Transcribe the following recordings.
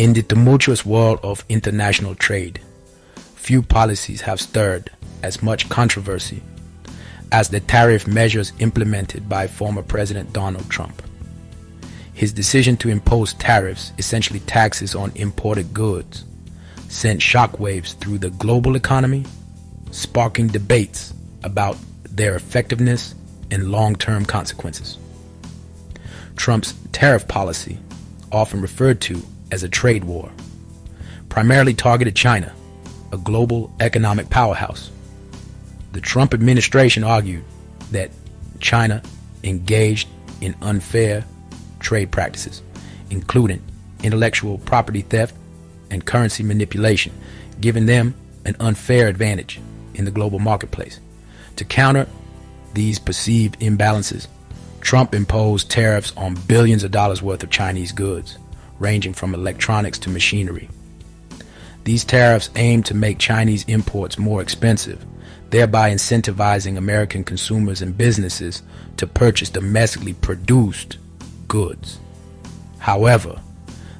In the tumultuous world of international trade, few policies have stirred as much controversy as the tariff measures implemented by former President Donald Trump. His decision to impose tariffs, essentially taxes on imported goods, sent shockwaves through the global economy, sparking debates about their effectiveness and long-term consequences. Trump's tariff policy, often referred to as a trade war, primarily targeted China, a global economic powerhouse. The Trump administration argued that China engaged in unfair trade practices, including intellectual property theft and currency manipulation, giving them an unfair advantage in the global marketplace. To counter these perceived imbalances, Trump imposed tariffs on billions of dollars worth of Chinese goods, ranging from electronics to machinery. These tariffs aim to make Chinese imports more expensive, thereby incentivizing American consumers and businesses to purchase domestically produced goods. However,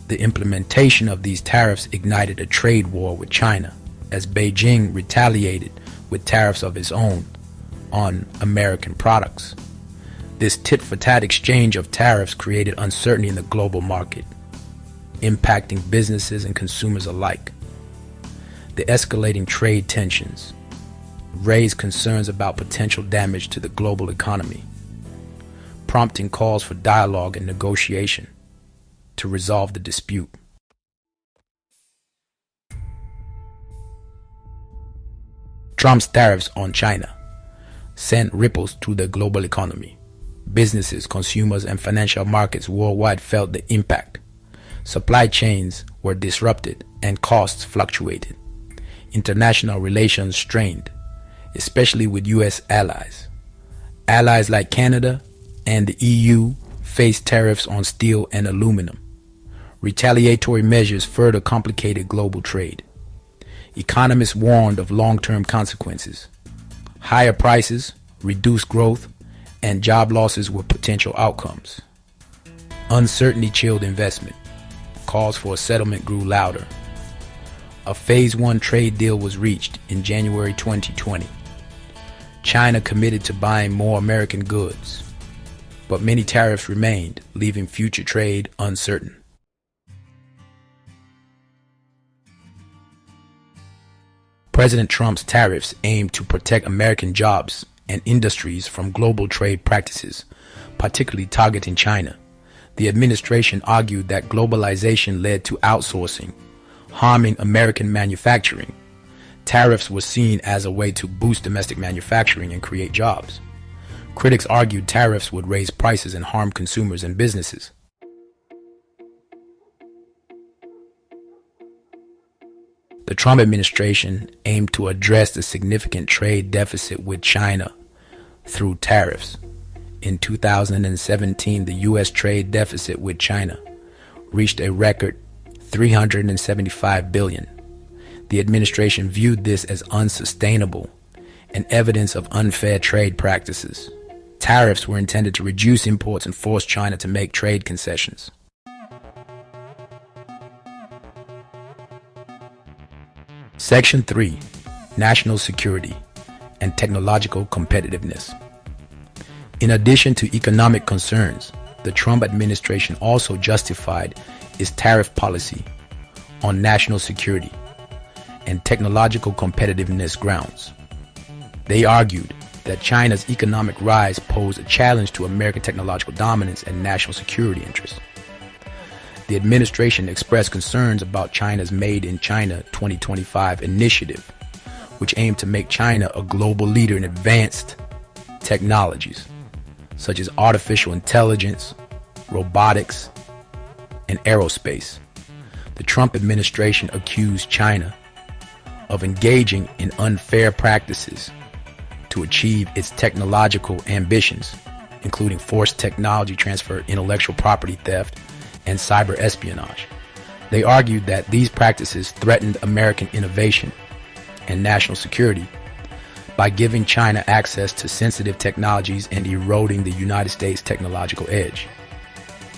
the implementation of these tariffs ignited a trade war with China, as Beijing retaliated with tariffs of its own on American products. This tit-for-tat exchange of tariffs created uncertainty in the global market, impacting businesses and consumers alike. The escalating trade tensions raised concerns about potential damage to the global economy, prompting calls for dialogue and negotiation to resolve the dispute. Trump's tariffs on China sent ripples through the global economy. Businesses, consumers, and financial markets worldwide felt the impact. Supply chains were disrupted and costs fluctuated. International relations strained, especially with U.S. allies. Allies like Canada and the EU faced tariffs on steel and aluminum. Retaliatory measures further complicated global trade. Economists warned of long-term consequences. Higher prices, reduced growth, and job losses were potential outcomes. Uncertainty chilled investment. Calls for a settlement grew louder. A Phase 1 trade deal was reached in January 2020. China committed to buying more American goods, but many tariffs remained, leaving future trade uncertain. President Trump's tariffs aim to protect American jobs and industries from global trade practices, particularly targeting China. The administration argued that globalization led to outsourcing, harming American manufacturing. Tariffs were seen as a way to boost domestic manufacturing and create jobs. Critics argued tariffs would raise prices and harm consumers and businesses. The Trump administration aimed to address the significant trade deficit with China through tariffs. In 2017, the U.S. trade deficit with China reached a record $375 billion. The administration viewed this as unsustainable and evidence of unfair trade practices. Tariffs were intended to reduce imports and force China to make trade concessions. Section 3. National Security and Technological Competitiveness. In addition to economic concerns, the Trump administration also justified its tariff policy on national security and technological competitiveness grounds. They argued that China's economic rise posed a challenge to American technological dominance and national security interests. The administration expressed concerns about China's Made in China 2025 initiative, which aimed to make China a global leader in advanced technologies, such as artificial intelligence, robotics, and aerospace. The Trump administration accused China of engaging in unfair practices to achieve its technological ambitions, including forced technology transfer, intellectual property theft, and cyber espionage. They argued that these practices threatened American innovation and national security by giving China access to sensitive technologies and eroding the United States technological edge.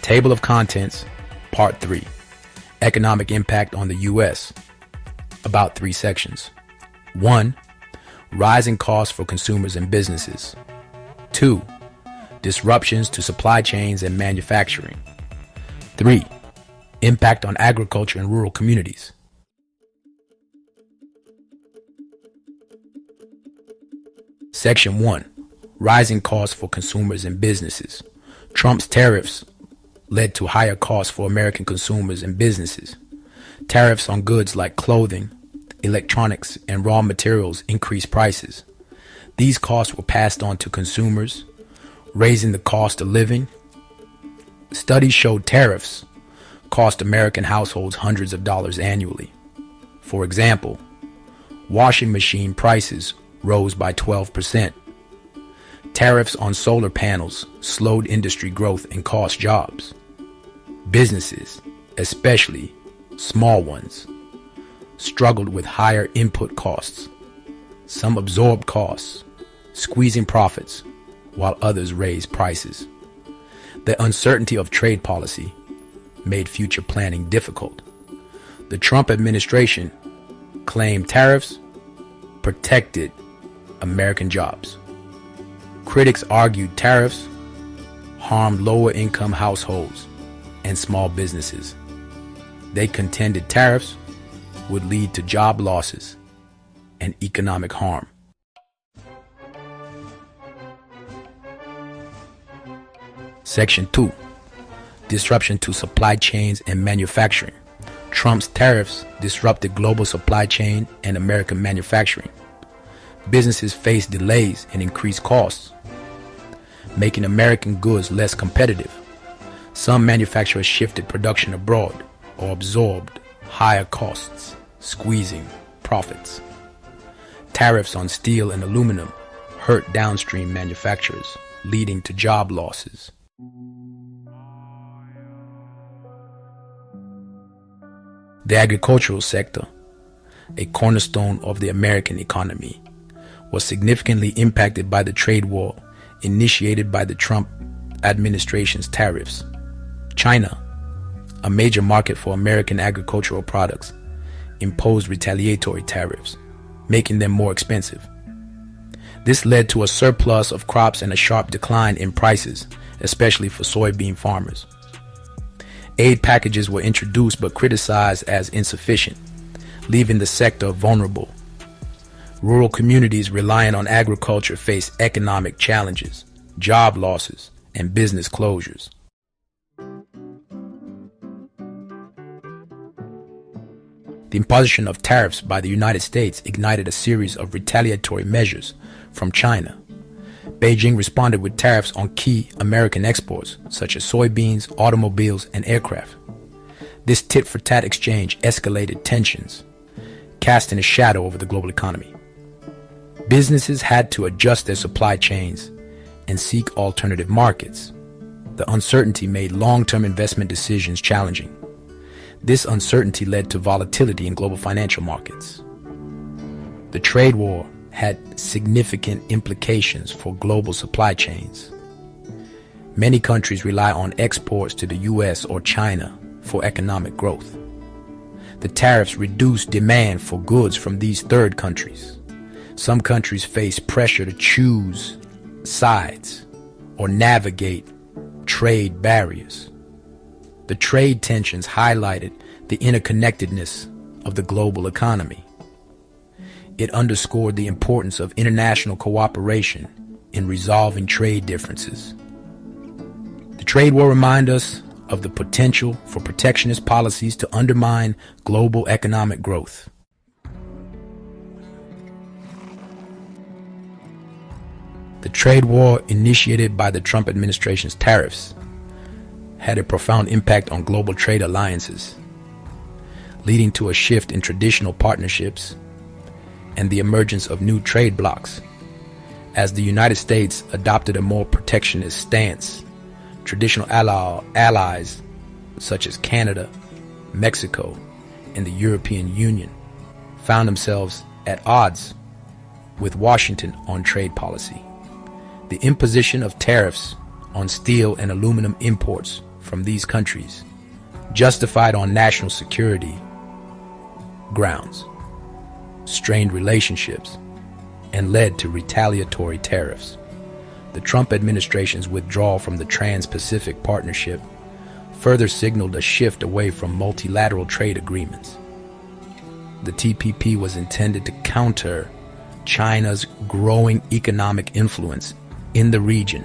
Table of Contents, Part 3. Economic impact on the U.S. About 3 sections. 1. Rising costs for consumers and businesses. 2. Disruptions to supply chains and manufacturing. 3. Impact on agriculture and rural communities. Section 1. Rising costs for consumers and businesses. Trump's tariffs led to higher costs for American consumers and businesses. Tariffs on goods like clothing, electronics, and raw materials increased prices. These costs were passed on to consumers, raising the cost of living. Studies showed tariffs cost American households hundreds of dollars annually. For example, washing machine prices rose by 12%. Tariffs on solar panels slowed industry growth and cost jobs. Businesses, especially small ones, struggled with higher input costs. Some absorbed costs, squeezing profits, while others raised prices. The uncertainty of trade policy made future planning difficult. The Trump administration claimed tariffs protected American jobs. Critics argued tariffs harmed lower-income households and small businesses. They contended tariffs would lead to job losses and economic harm. Section 2. Disruption to supply chains and manufacturing. Trump's tariffs disrupted global supply chain and American manufacturing. Businesses faced delays and increased costs, making American goods less competitive. Some manufacturers shifted production abroad or absorbed higher costs, squeezing profits. Tariffs on steel and aluminum hurt downstream manufacturers, leading to job losses. The agricultural sector, a cornerstone of the American economy, was significantly impacted by the trade war initiated by the Trump administration's tariffs. China, a major market for American agricultural products, imposed retaliatory tariffs, making them more expensive. This led to a surplus of crops and a sharp decline in prices, especially for soybean farmers. Aid packages were introduced but criticized as insufficient, leaving the sector vulnerable. Rural communities relying on agriculture face economic challenges, job losses, and business closures. The imposition of tariffs by the United States ignited a series of retaliatory measures from China. Beijing responded with tariffs on key American exports, such as soybeans, automobiles, and aircraft. This tit-for-tat exchange escalated tensions, casting a shadow over the global economy. Businesses had to adjust their supply chains and seek alternative markets. The uncertainty made long-term investment decisions challenging. This uncertainty led to volatility in global financial markets. The trade war had significant implications for global supply chains. Many countries rely on exports to the U.S. or China for economic growth. The tariffs reduced demand for goods from these third countries. Some countries face pressure to choose sides or navigate trade barriers. The trade tensions highlighted the interconnectedness of the global economy. It underscored the importance of international cooperation in resolving trade differences. The trade war reminds us of the potential for protectionist policies to undermine global economic growth. The trade war initiated by the Trump administration's tariffs had a profound impact on global trade alliances, leading to a shift in traditional partnerships and the emergence of new trade blocs. As the United States adopted a more protectionist stance, traditional allies such as Canada, Mexico, and the European Union found themselves at odds with Washington on trade policy. The imposition of tariffs on steel and aluminum imports from these countries justified on national security grounds, strained relationships, and led to retaliatory tariffs. The Trump administration's withdrawal from the Trans-Pacific Partnership further signaled a shift away from multilateral trade agreements. The TPP was intended to counter China's growing economic influence in the region,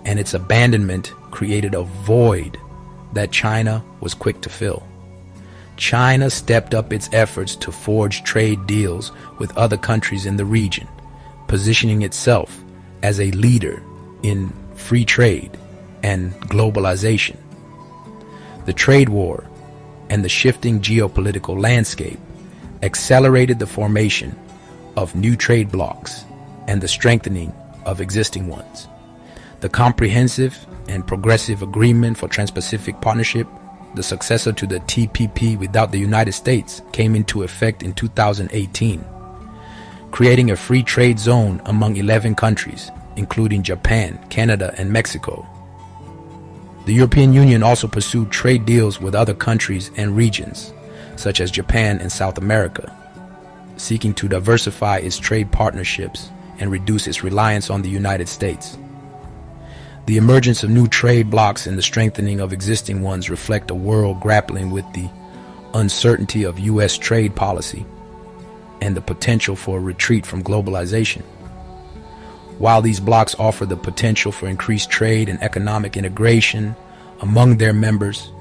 and its abandonment created a void that China was quick to fill. China stepped up its efforts to forge trade deals with other countries in the region, positioning itself as a leader in free trade and globalization. The trade war and the shifting geopolitical landscape accelerated the formation of new trade blocs and the strengthening of existing ones. The Comprehensive and Progressive Agreement for Trans-Pacific Partnership, the successor to the TPP without the United States, came into effect in 2018, creating a free trade zone among 11 countries, including Japan, Canada, and Mexico. The European Union also pursued trade deals with other countries and regions, such as Japan and South America, seeking to diversify its trade partnerships and reduce its reliance on the United States. The emergence of new trade blocs and the strengthening of existing ones reflect a world grappling with the uncertainty of U.S. trade policy and the potential for a retreat from globalization. While these blocs offer the potential for increased trade and economic integration among their members,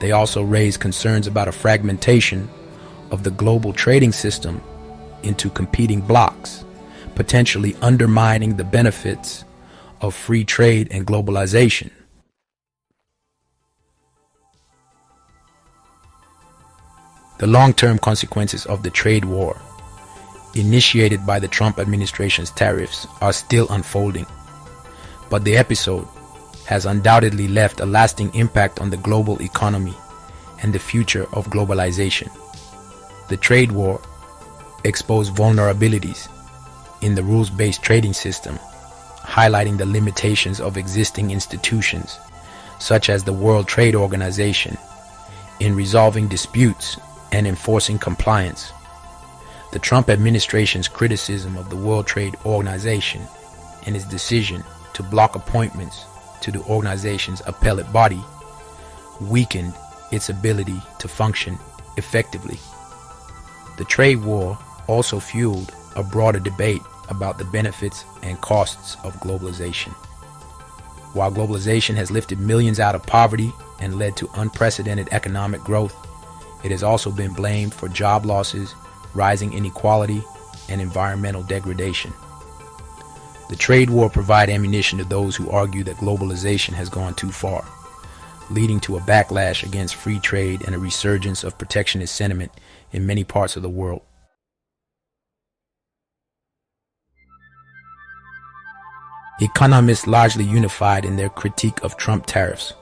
they also raise concerns about a fragmentation of the global trading system into competing blocs, potentially undermining the benefits of free trade and globalization. The long-term consequences of the trade war, initiated by the Trump administration's tariffs, are still unfolding, but the episode has undoubtedly left a lasting impact on the global economy and the future of globalization. The trade war exposed vulnerabilities in the rules-based trading system, highlighting the limitations of existing institutions, such as the World Trade Organization, in resolving disputes and enforcing compliance. The Trump administration's criticism of the World Trade Organization and its decision to block appointments to the organization's appellate body weakened its ability to function effectively. The trade war also fueled a broader debate about the benefits and costs of globalization. While globalization has lifted millions out of poverty and led to unprecedented economic growth, it has also been blamed for job losses, rising inequality, and environmental degradation. The trade war provides ammunition to those who argue that globalization has gone too far, leading to a backlash against free trade and a resurgence of protectionist sentiment in many parts of the world. Economists largely unified in their critique of Trump tariffs,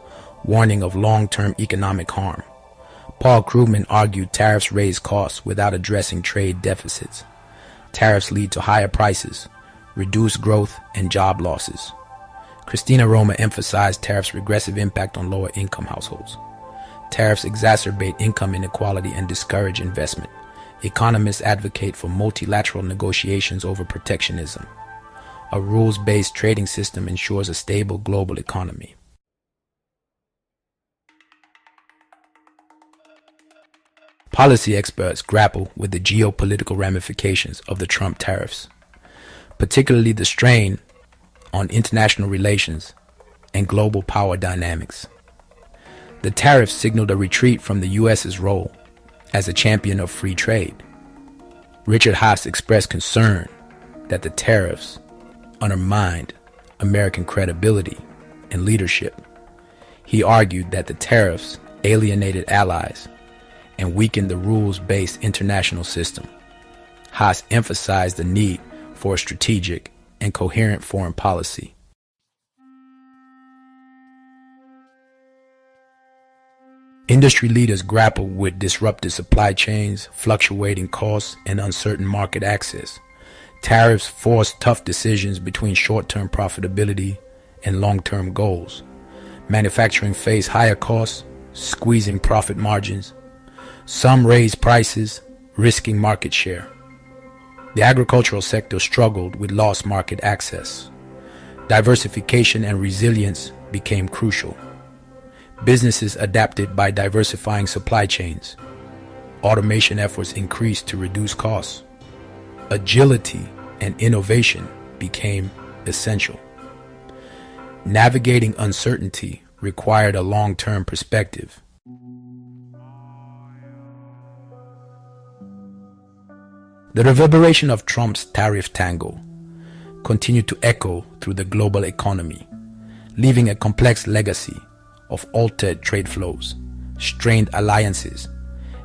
warning of long-term economic harm. Paul Krugman argued tariffs raise costs without addressing trade deficits. Tariffs lead to higher prices, reduced growth, and job losses. Christina Roma emphasized tariffs' regressive impact on lower-income households. Tariffs exacerbate income inequality and discourage investment. Economists advocate for multilateral negotiations over protectionism. A rules-based trading system ensures a stable global economy. Policy experts grapple with the geopolitical ramifications of the Trump tariffs, particularly the strain on international relations and global power dynamics. The tariffs signaled a retreat from the U.S.'s role as a champion of free trade. Richard Haas expressed concern that the tariffs undermined American credibility and leadership. He argued that the tariffs alienated allies and weakened the rules-based international system. Haas emphasized the need for a strategic and coherent foreign policy. Industry leaders grapple with disrupted supply chains, fluctuating costs, and uncertain market access. Tariffs force tough decisions between short-term profitability and long-term goals. Manufacturing face higher costs, squeezing profit margins. Some raised prices, risking market share. The agricultural sector struggled with lost market access. Diversification and resilience became crucial. Businesses adapted by diversifying supply chains. Automation efforts increased to reduce costs. Agility and innovation became essential. Navigating uncertainty required a long-term perspective. The reverberation of Trump's tariff tango continued to echo through the global economy, leaving a complex legacy of altered trade flows, strained alliances,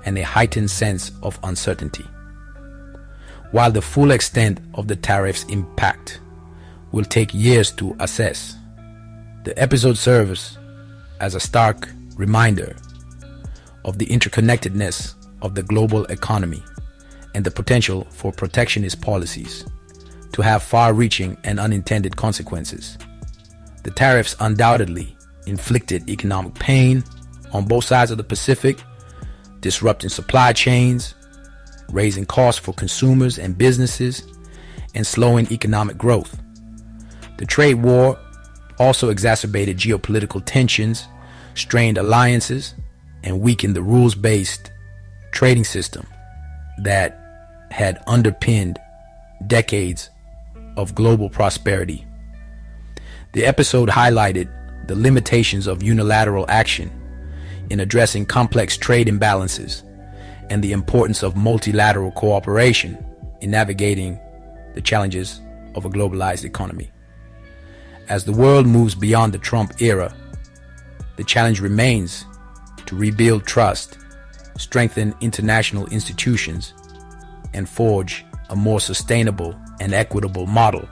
and a heightened sense of uncertainty. While the full extent of the tariff's impact will take years to assess, the episode serves as a stark reminder of the interconnectedness of the global economy and the potential for protectionist policies to have far-reaching and unintended consequences. The tariffs undoubtedly inflicted economic pain on both sides of the Pacific, disrupting supply chains, raising costs for consumers and businesses, and slowing economic growth. The trade war also exacerbated geopolitical tensions, strained alliances, and weakened the rules-based trading system that had underpinned decades of global prosperity. The episode highlighted the limitations of unilateral action in addressing complex trade imbalances and the importance of multilateral cooperation in navigating the challenges of a globalized economy. As the world moves beyond the Trump era, the challenge remains to rebuild trust, strengthen international institutions, and forge a more sustainable and equitable model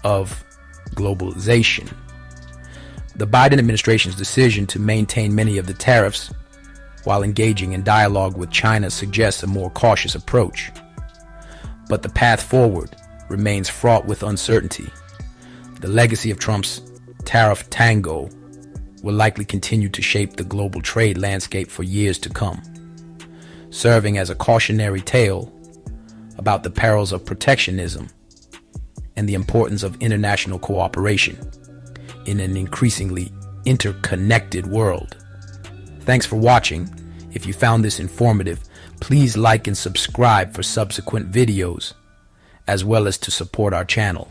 of globalization. The Biden administration's decision to maintain many of the tariffs while engaging in dialogue with China suggests a more cautious approach. But the path forward remains fraught with uncertainty. The legacy of Trump's tariff tango will likely continue to shape the global trade landscape for years to come, serving as a cautionary tale about the perils of protectionism and the importance of international cooperation in an increasingly interconnected world. Thanks for watching. If you found this informative, please like and subscribe for subsequent videos, as well as to support our channel.